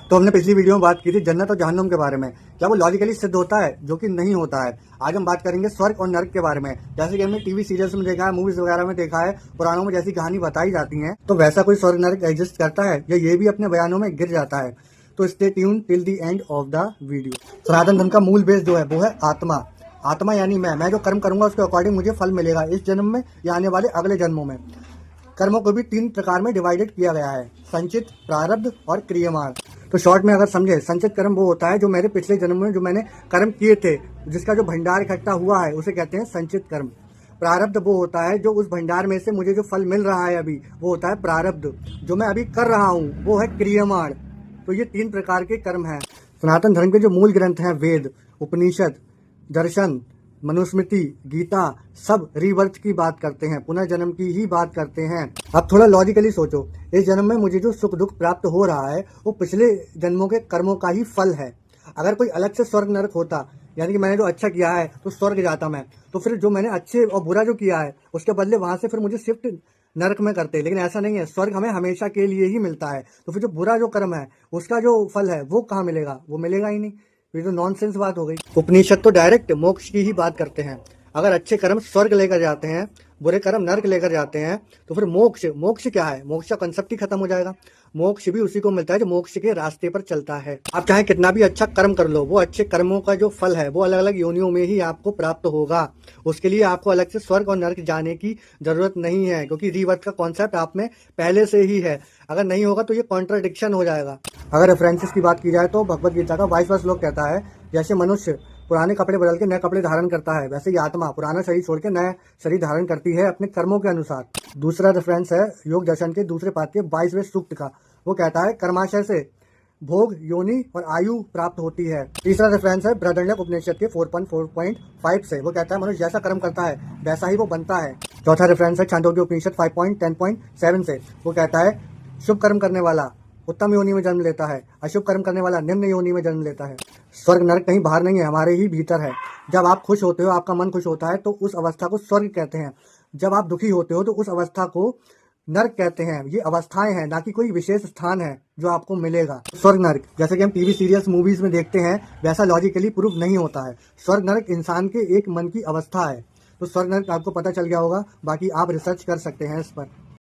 तो हमने पिछली वीडियो में बात की थी जन्नत और जहन्नुम के बारे में, क्या वो लॉजिकली सिद्ध होता है, जो कि नहीं होता है। आज हम बात करेंगे स्वर्ग और नर्क के बारे में। जैसे कि हमने टीवी सीरियल्स में देखा है, मूवीज वगैरह में देखा है, पुराणों में जैसी कहानी बताई जाती है, तो वैसा कोई स्वर्ग नर्क एग्जिस्ट करता है या ये भी अपने बयानों में गिर जाता है। तो stay tuned till the end of the video. सनातन धर्म का मूल बेस जो है वो है आत्मा। आत्मा यानी मैं जो कर्म करूंगा उसके अकॉर्डिंग मुझे फल मिलेगा इस जन्म में या आने वाले अगले जन्मों में। कर्मों को भी 3 प्रकार में डिवाइडेड किया गया है, संचित, प्रारब्ध और क्रियमाण। तो शॉर्ट में अगर समझे, संचित कर्म वो होता है जो मेरे पिछले जन्म में जो मैंने कर्म किए थे, जिसका जो भंडार इकट्ठा हुआ है उसे कहते हैं संचित कर्म। प्रारब्ध वो होता है जो उस भंडार में से मुझे जो फल मिल रहा है अभी, वो होता है प्रारब्ध। जो मैं अभी कर रहा हूँ वो है क्रियमाण। तो ये 3 प्रकार के कर्म हैं। सनातन धर्म के जो मूल ग्रंथ हैं, वेद, उपनिषद, दर्शन, मनुस्मृति, गीता, सब रीबर्थ की बात करते हैं, पुनर्जन्म की ही बात करते हैं। अब थोड़ा लॉजिकली सोचो, इस जन्म में मुझे जो सुख दुख प्राप्त हो रहा है वो पिछले जन्मों के कर्मों का ही फल है। अगर कोई अलग से स्वर्ग नरक होता, यानी कि मैंने जो अच्छा किया है तो स्वर्ग जाता मैं, तो फिर जो मैंने अच्छे और बुरा जो किया है उसके बदले वहां से फिर मुझे शिफ्ट नरक में करते। लेकिन ऐसा नहीं है, स्वर्ग हमें हमेशा के लिए ही मिलता है। तो फिर जो बुरा जो कर्म है उसका जो फल है वो कहाँ मिलेगा? वो मिलेगा ही नहीं। ये तो नॉनसेंस बात हो गई। उपनिषद तो डायरेक्ट मोक्ष की ही बात करते हैं। अगर अच्छे कर्म स्वर्ग लेकर जाते हैं, बुरे कर्म नर्क लेकर जाते हैं, तो फिर मोक्ष क्या है? मोक्ष का कंसेप्ट ही खत्म हो जाएगा। मोक्ष भी उसी को मिलता है जो मोक्ष के रास्ते पर चलता है। आप चाहे कितना भी अच्छा कर्म कर लो, वो अच्छे कर्मों का जो फल है वो अलग अलग योनियों में ही आपको प्राप्त होगा। उसके लिए आपको अलग से स्वर्ग और नर्क जाने की जरूरत नहीं है, क्योंकि रीबर्थ का कॉन्सेप्ट आप में पहले से ही है। अगर नहीं होगा तो ये कॉन्ट्राडिक्शन हो जाएगा। अगर रेफरेंसेस की बात की जाए तो भगवत गीता का 22वां श्लोक कहता है, जैसे मनुष्य पुराने कपड़े बदल के नए कपड़े धारण करता है, वैसे ही आत्मा पुराना शरीर छोड़ के नया शरीर धारण करती है अपने कर्मों के अनुसार। दूसरा रेफरेंस है योग दर्शन के दूसरे पाठ के 22वें सूक्त का। वो कहता है कर्माशय से भोग, योनि और आयु प्राप्त होती है। तीसरा रेफरेंस है बृहदारण्यक उपनिषद के 4.4.5 से। वो कहता है मनुष्य जैसा कर्म करता है वैसा ही वो बनता है। चौथा रेफरेंस है छांदोग्य उपनिषद 5.10.7 से। वो कहता है शुभ कर्म करने वाला उत्तम योनि में जन्म लेता है, अशुभ कर्म करने वाला निम्न योनि में जन्म लेता है। स्वर्ग नरक कहीं बाहर नहीं है, हमारे ही भीतर है। जब आप खुश होते हो, आपका मन खुश होता है, तो उस अवस्था को स्वर्ग कहते हैं। जब आप दुखी होते हो तो उस अवस्था को नर्क कहते हैं। ये अवस्थाएं हैं, ना कि कोई विशेष स्थान है जो आपको मिलेगा। स्वर्ग नर्क जैसे कि हम टीवी सीरियल्स मूवीज में देखते हैं, वैसा लॉजिकली प्रूफ नहीं होता है। स्वर्ग नर्क इंसान के एक मन की अवस्था है। तो स्वर्ग नर्क आपको पता चल गया होगा, बाकी आप रिसर्च कर सकते हैं इस पर।